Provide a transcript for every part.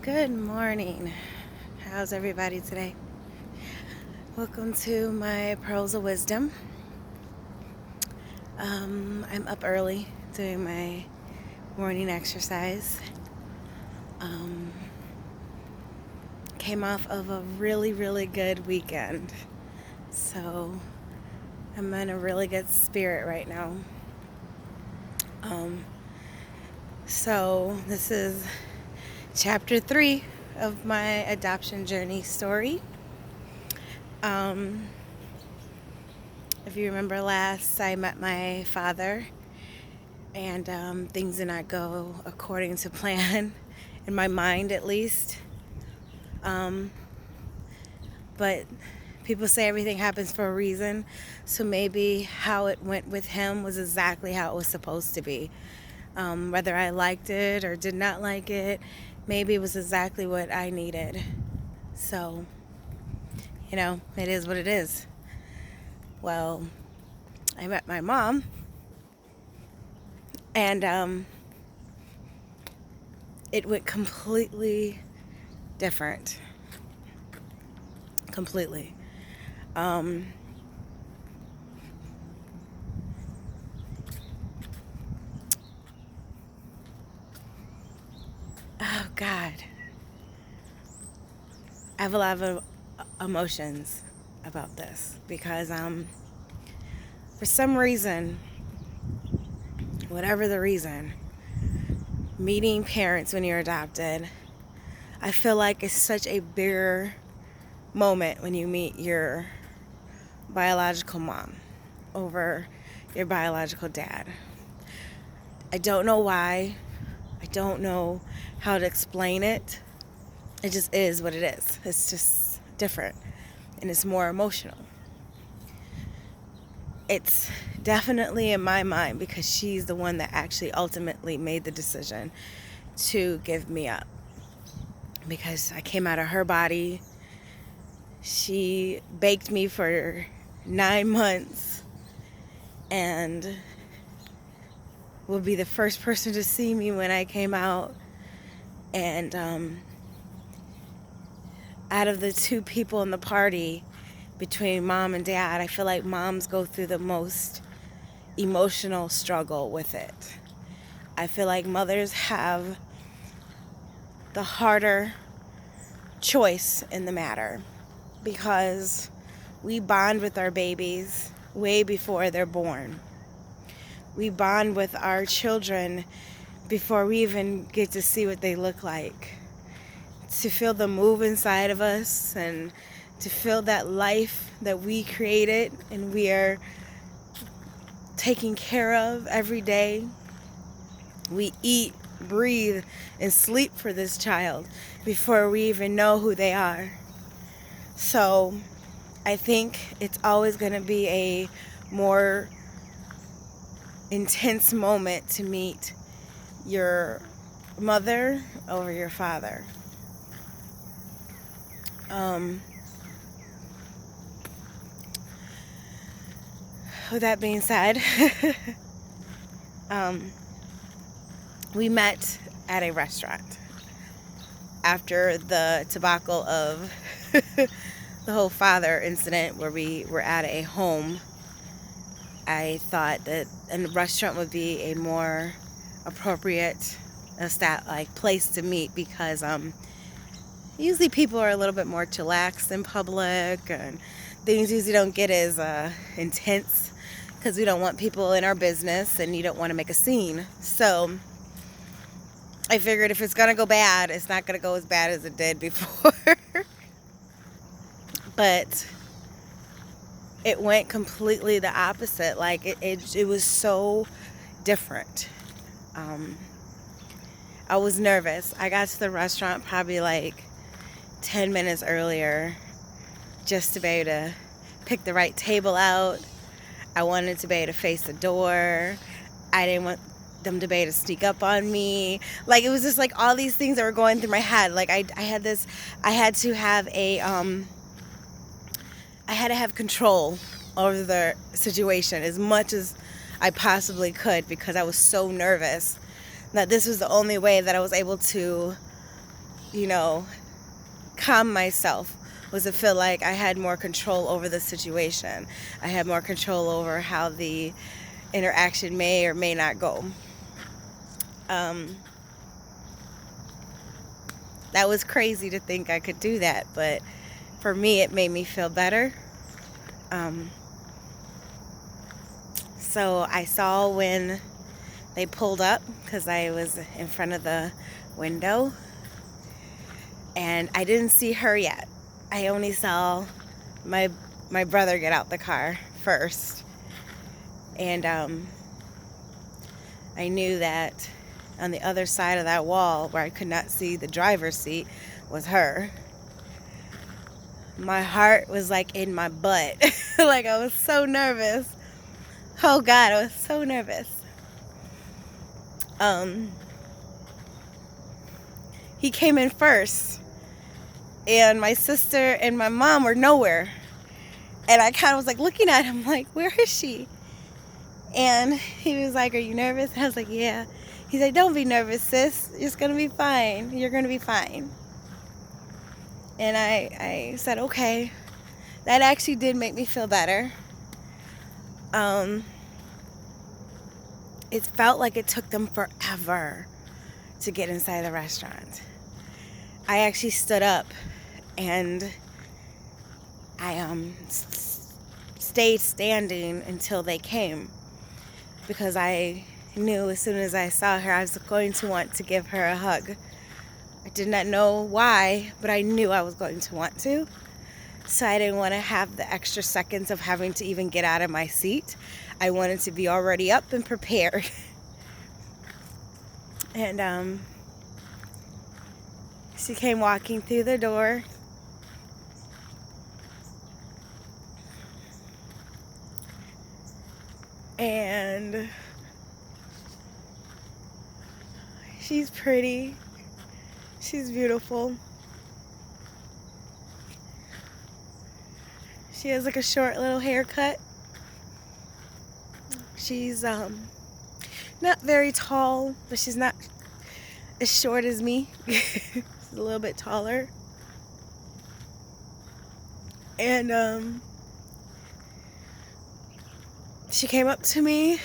Good morning. How's everybody today? Welcome to my Pearls of Wisdom. I'm up early doing my morning exercise. Came off of a really good weekend. So I'm in a really good spirit right now. So this is chapter 3 of my adoption journey story. If you remember last, I met my father, and things did not go according to plan, in my mind at least. But people say everything happens for a reason, so maybe how it went with him was exactly how it was supposed to be. Whether I liked it or did not like it, maybe it was exactly what I needed. So, it is what it is. Well, I met my mom, and it went completely different. Completely. Oh God. I have a lot of emotions about this because for some reason, whatever the reason, meeting parents when you're adopted, I feel like it's such a bigger moment when you meet your biological mom over your biological dad. I don't know why. I don't know how to explain it. It just is what it is. It's just different, and it's more emotional. It's definitely in my mind because she's the one that actually ultimately made the decision to give me up, because I came out of her body. She baked me for 9 months and would be the first person to see me when I came out. And out of the two people in the party, between mom and dad, I feel like moms go through the most emotional struggle with it. I feel like mothers have the harder choice in the matter because we bond with our babies way before they're born. We bond with our children before we even get to see what they look like. To feel them move inside of us and to feel that life that we created and we are taking care of every day. We eat, breathe, and sleep for this child before we even know who they are. So I think it's always going to be a more intense moment to meet your mother over your father. With that being said, we met at a restaurant after the debacle of the whole father incident where we were at a home. I thought that a restaurant would be a more appropriate place to meet because usually people are a little bit more chillaxed in public and things usually don't get as intense because we don't want people in our business and you don't want to make a scene. So I figured if it's going to go bad, it's not going to go as bad as it did before. But it went completely the opposite. Like it was so different. I was nervous. I got to the restaurant probably like 10 minutes earlier just to be able to pick the right table out. I wanted to be able to face the door. I didn't want them to be able to sneak up on me. Like, it was just like all these things that were going through my head. Like, I had to have control over the situation as much as I possibly could because I was so nervous that this was the only way that I was able to you know, calm myself was to feel like I had more control over the situation. I had more control over how the interaction may or may not go. That was crazy to think I could do that, but for me, it made me feel better. So I saw when they pulled up, because I was in front of the window, and I didn't see her yet. I only saw my brother get out the car first, and I knew that on the other side of that wall, where I could not see the driver's seat, was her. My heart was like in my butt. Like, I was so nervous. Oh God, I was so nervous. He came in first, and my sister and my mom were nowhere. And I kind of was like looking at him like, where is she? And he was like, are you nervous? And I was like, yeah. He's like, don't be nervous, sis. It's going to be fine. You're going to be fine. And I said, okay. That actually did make me feel better. It felt like it took them forever to get inside the restaurant. I actually stood up and I stayed standing until they came, because I knew as soon as I saw her, I was going to want to give her a hug. I did not know why, but I knew I was going to want to. So I didn't want to have the extra seconds of having to even get out of my seat. I wanted to be already up and prepared. And she came walking through the door. And she's pretty. She's beautiful. She has like a short little haircut. She's not very tall, but she's not as short as me. She's a little bit taller. And she came up to me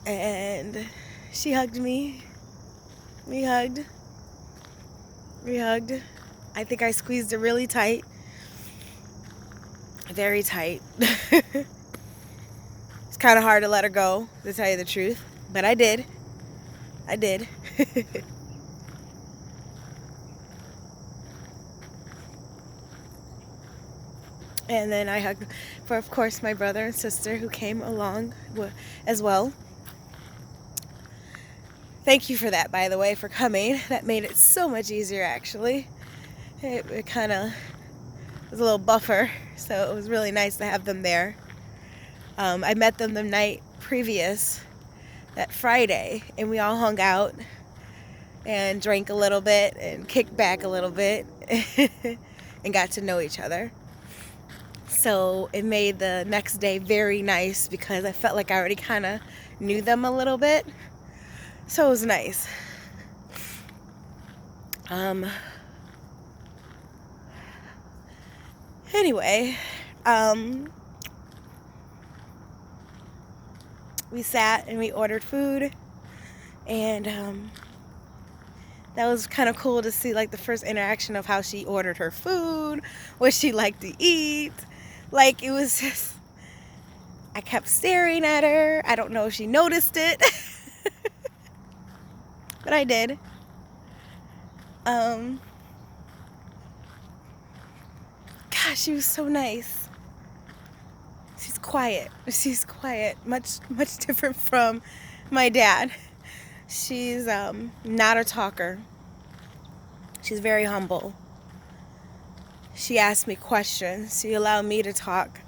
and she hugged me. We hugged. I think I squeezed her really tight. Very tight. It's kind of hard to let her go, to tell you the truth. But I did. And then I hugged, for of course, my brother and sister who came along as well. Thank you for that, by the way, for coming. That made it so much easier, actually. It kind of was a little buffer, so it was really nice to have them there. I met them the night previous, that Friday, and we all hung out and drank a little bit and kicked back a little bit and got to know each other. So it made the next day very nice because I felt like I already kind of knew them a little bit. So it was nice. Anyway, we sat and we ordered food, and that was kind of cool to see, like, the first interaction of how she ordered her food, what she liked to eat. Like, it was just, I kept staring at her. I don't know if she noticed it, but I did. Gosh, she was so nice. She's quiet. Much different from my dad. She's not a talker. She's very humble. She asked me questions. She allowed me to talk.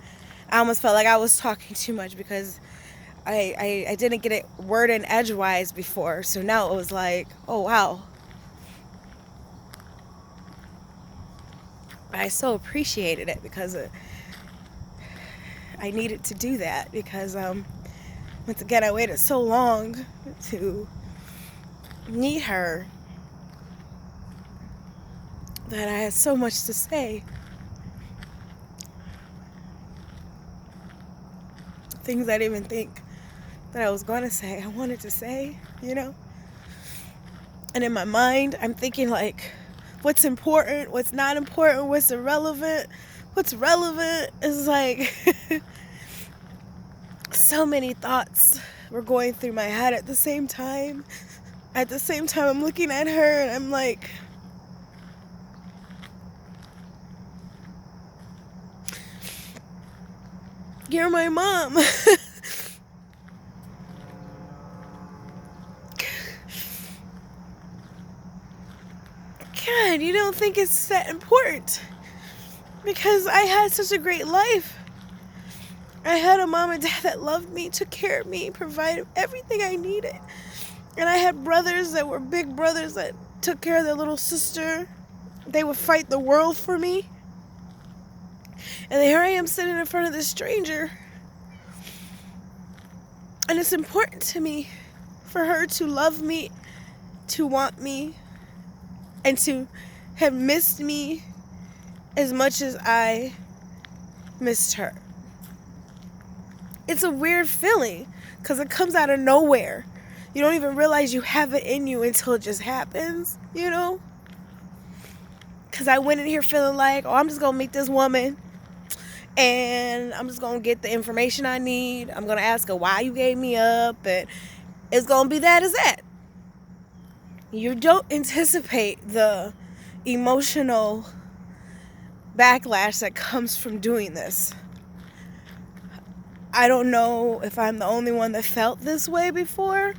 I almost felt like I was talking too much because I didn't get it word in edgewise before. So now it was like, oh wow. I so appreciated it because I needed to do that because once again I waited so long to meet her. that I had so much to say. Things I didn't even think that I was going to say, I wanted to say, you know? And in my mind, I'm thinking like, what's important, what's not important, what's irrelevant, what's relevant. It's like so many thoughts were going through my head at the same time. At the same time, I'm looking at her and I'm like, you're my mom. God, you don't think it's that important? Because I had such a great life. I had a mom and dad that loved me, took care of me, provided everything I needed. And I had brothers that were big brothers that took care of their little sister. They would fight the world for me. And here I am sitting in front of this stranger. And it's important to me for her to love me, to want me, and to have missed me as much as I missed her. It's a weird feeling because it comes out of nowhere. You don't even realize you have it in you until it just happens, you know? Because I went in here feeling like, oh, I'm just going to meet this woman and I'm just going to get the information I need. I'm going to ask her why you gave me up, and it's going to be that as that. You don't anticipate the emotional backlash that comes from doing this. I don't know if I'm the only one that felt this way before.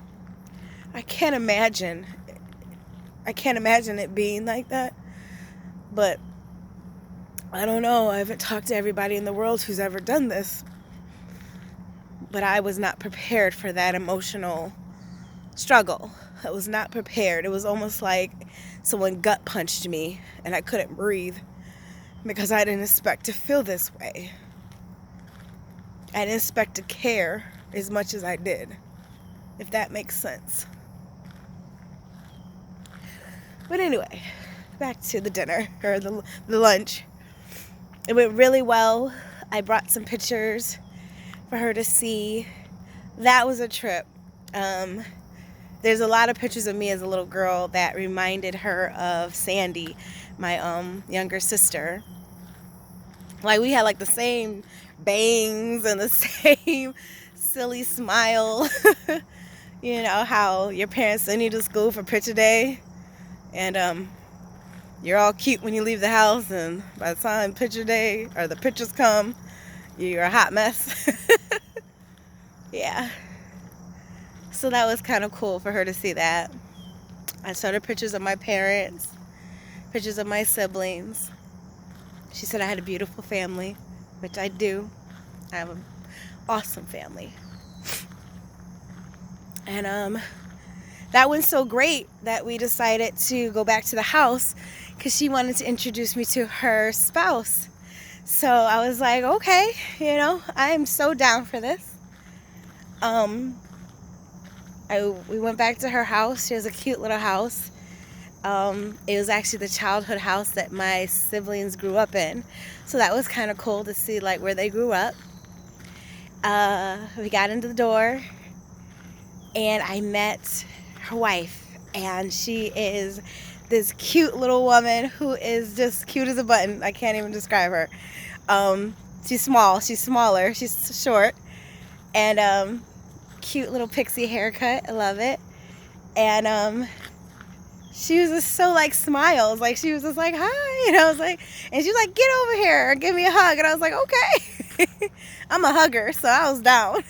I can't imagine it being like that. But I don't know. I haven't talked to everybody in the world who's ever done this. But I was not prepared for that emotional struggle. I was not prepared. It was almost like someone gut punched me and I couldn't breathe because I didn't expect to feel this way. I didn't expect to care as much as I did, if that makes sense. But anyway, back to the dinner, or the lunch. It went really well. I brought some pictures for her to see. That was a trip. There's a lot of pictures of me as a little girl that reminded her of Sandy, my younger sister. Like, we had like the same bangs and the same silly smile. You know how your parents send you to school for picture day, and you're all cute when you leave the house, and by the time picture day or the pictures come, you're a hot mess. Yeah. So that was kind of cool for her to see that. I showed her pictures of my parents, pictures of my siblings. She said I had a beautiful family, which I do. I have an awesome family. And that went so great that we decided to go back to the house because she wanted to introduce me to her spouse. So I was like, okay, you know, I am so down for this. We went back to her house. She has a cute little house. It was actually the childhood house that my siblings grew up in. So that was kind of cool to see like where they grew up. We got into the door and I met her wife, and she is this cute little woman who is just cute as a button. I can't even describe her. She's small. She's smaller. She's short. And cute little pixie haircut. I love it. And she was just so like smiles. Like she was just like, hi. And I was like, and she was like, get over here and give me a hug. And I was like, okay. I'm a hugger, so I was down.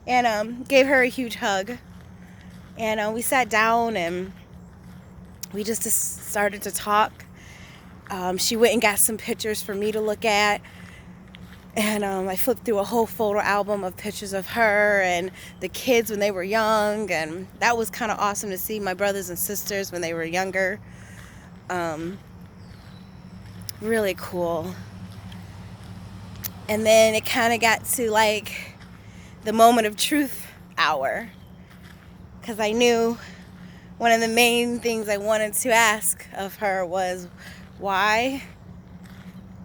And gave her a huge hug. And we sat down and we just started to talk. She went and got some pictures for me to look at. And I flipped through a whole photo album of pictures of her and the kids when they were young. And that was kind of awesome to see my brothers and sisters when they were younger. Really cool. And then it kind of got to like the moment of truth hour. Because I knew one of the main things I wanted to ask of her was, why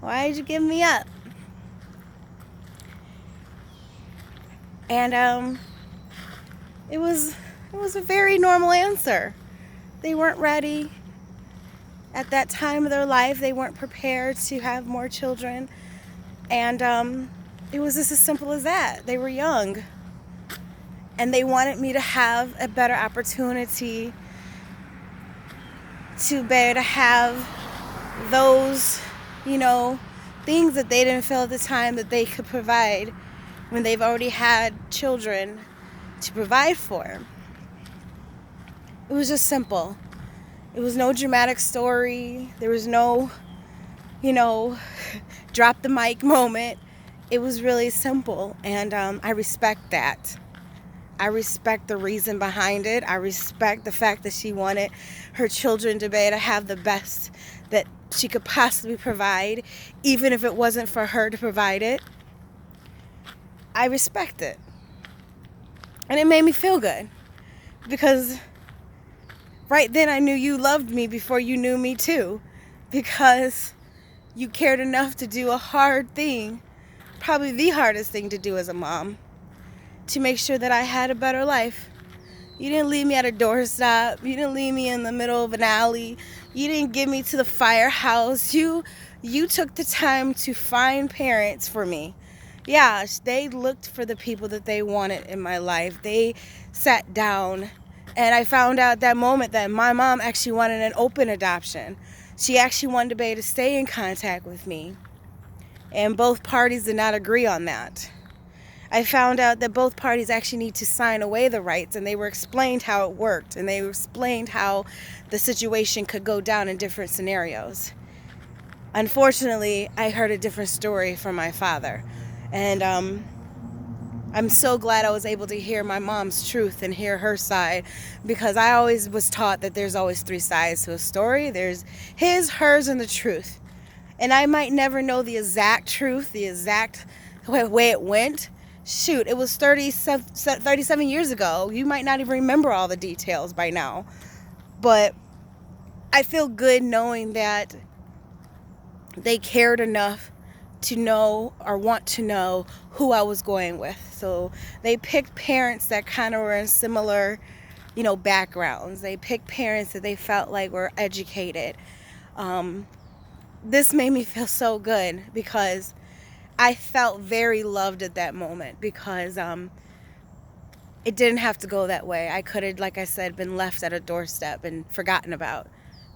did you give me up? And it was a very normal answer. They weren't ready at that time of their life. They weren't prepared to have more children, and it was just as simple as that. They were young, and they wanted me to have a better opportunity to be able to have those, things that they didn't feel at the time that they could provide when they've already had children to provide for. It was just simple. It was no dramatic story. There was no, drop the mic moment. It was really simple, and I respect that. I respect the reason behind it. I respect the fact that she wanted her children to be able to have the best that she could possibly provide, even if it wasn't for her to provide it. I respect it. And it made me feel good, because right then I knew you loved me before you knew me too, because you cared enough to do a hard thing, probably the hardest thing to do as a mom, to make sure that I had a better life. You didn't leave me at a doorstep. You didn't leave me in the middle of an alley. You didn't give me to the firehouse. You took the time to find parents for me. Yeah, they looked for the people that they wanted in my life. They sat down, and I found out that moment that my mom actually wanted an open adoption. She actually wanted to be able to stay in contact with me, and both parties did not agree on that. I found out that both parties actually need to sign away the rights, and they were explained how it worked, and they were explained how the situation could go down in different scenarios. Unfortunately, I heard a different story from my father, and I'm so glad I was able to hear my mom's truth and hear her side, because I always was taught that there's always three sides to a story. There's his, hers, and the truth. And I might never know the exact truth, the exact way it went. Shoot, it was 37 years ago. You might not even remember all the details by now. But I feel good knowing that they cared enough to know or want to know who I was going with. So they picked parents that kind of were in similar, backgrounds. They picked parents that they felt like were educated. This made me feel so good, because I felt very loved at that moment, because it didn't have to go that way. I could have, like I said, been left at a doorstep and forgotten about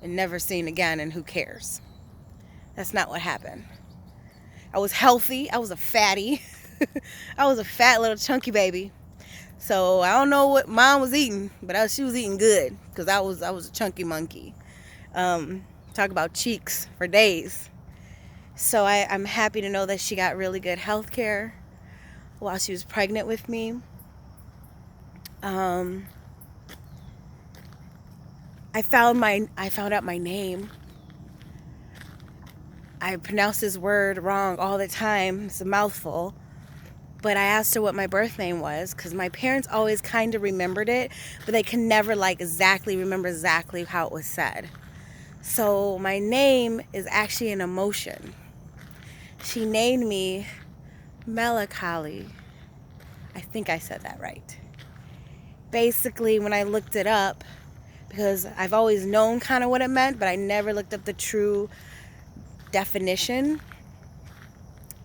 and never seen again, and who cares? That's not what happened. I was healthy. I was a fatty. I was a fat little chunky baby. So I don't know what mom was eating, but she was eating good, because I was a chunky monkey. Talk about cheeks for days. So I'm happy to know that she got really good health care while she was pregnant with me. I found out my name. I pronounce this word wrong all the time. It's a mouthful. But I asked her what my birth name was, because my parents always kind of remembered it, but they can never remember exactly how it was said. So my name is actually an emotion. She named me Melancholy. I think I said that right. Basically, when I looked it up, because I've always known kind of what it meant, but I never looked up the true definition.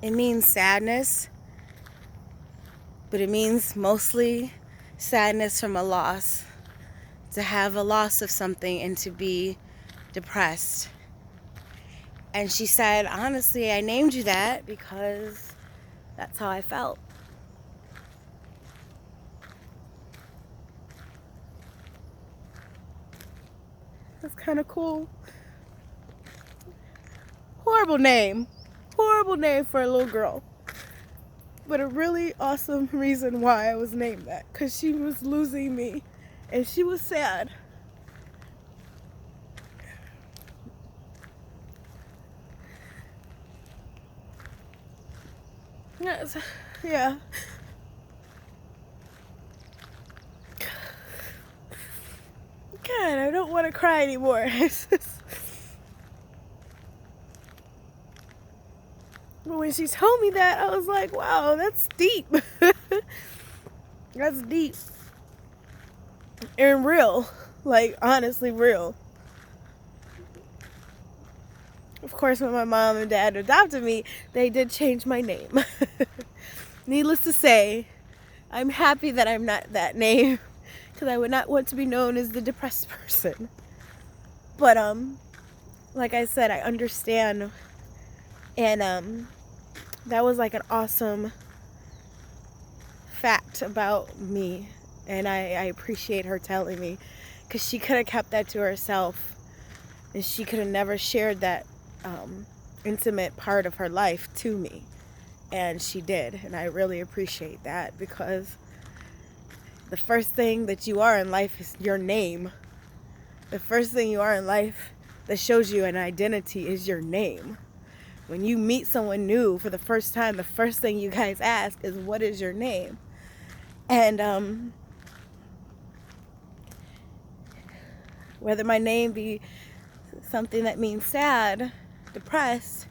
It means sadness, but it means mostly sadness from a loss. To have a loss of something and to be depressed. And she said, honestly, I named you that because that's how I felt. That's kind of cool. Horrible name for a little girl. But a really awesome reason why I was named that. Because she was losing me. And she was sad. Yes. Yeah. God want to cry anymore. But when she told me that, I was like, wow, that's deep. That's deep. And real. Like, honestly real. Of course, when my mom and dad adopted me, they did change my name. Needless to say, I'm happy that I'm not that name, because I would not want to be known as the depressed person. But, like I said, I understand. And, that was like an awesome fact about me. And I appreciate her telling me, because she could have kept that to herself. And she could have never shared that intimate part of her life to me. And she did. And I really appreciate that, because the first thing that you are in life is your name. The first thing you are in life that shows you an identity is your name. When you meet someone new for the first time, the first thing you guys ask is, what is your name? And whether my name be something that means sad, depressed,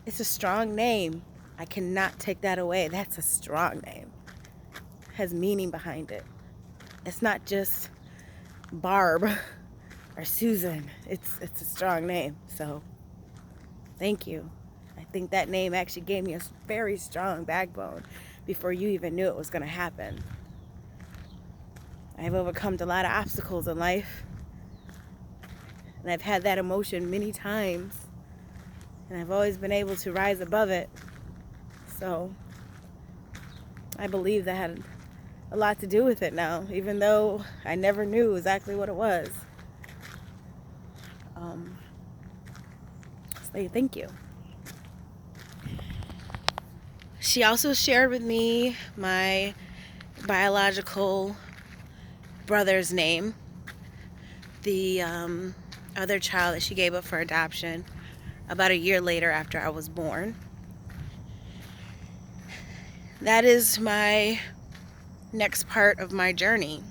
it's a strong name. I cannot take that away. That's a strong name. It has meaning behind it. It's not just Barb or Susan. It's a strong name. So thank you. I think that name actually gave me a very strong backbone before you even knew it was going to happen. I've overcome a lot of obstacles in life. And I've had that emotion many times. And I've always been able to rise above it. So I believe that had a lot to do with it now, even though I never knew exactly what it was. So thank you. She also shared with me my biological brother's name, the other child that she gave up for adoption about a year later after I was born. That is my next part of my journey.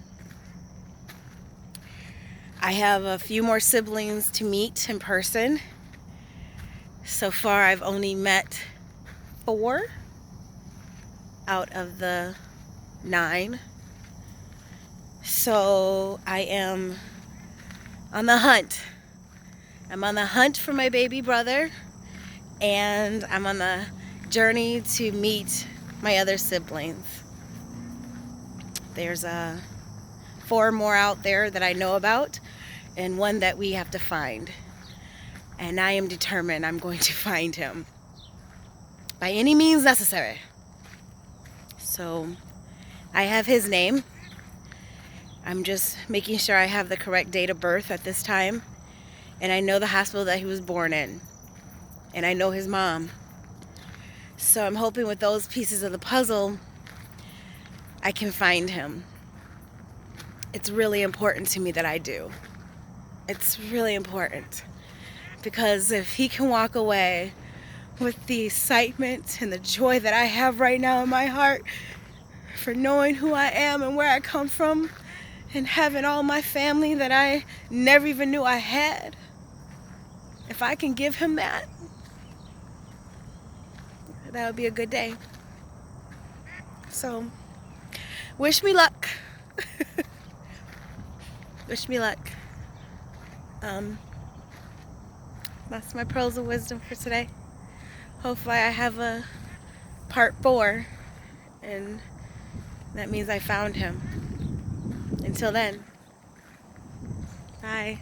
I have a few more siblings to meet in person. So far, I've only met 4 out of the 9. So I am on the hunt. I'm on the hunt for my baby brother, and I'm on the journey to meet my other siblings. There's 4 more out there that I know about, and 1 that we have to find. And I am determined I'm going to find him by any means necessary. So I have his name. I'm just making sure I have the correct date of birth at this time. And I know the hospital that he was born in. And I know his mom. So I'm hoping with those pieces of the puzzle, I can find him. It's really important to me that I do. It's really important. Because if he can walk away with the excitement and the joy that I have right now in my heart for knowing who I am and where I come from, and having all my family that I never even knew I had, if I can give him that, that would be a good day. So, wish me luck. Wish me luck. That's my pearls of wisdom for today. Hopefully I have a part 4, and that means I found him. Until then, bye.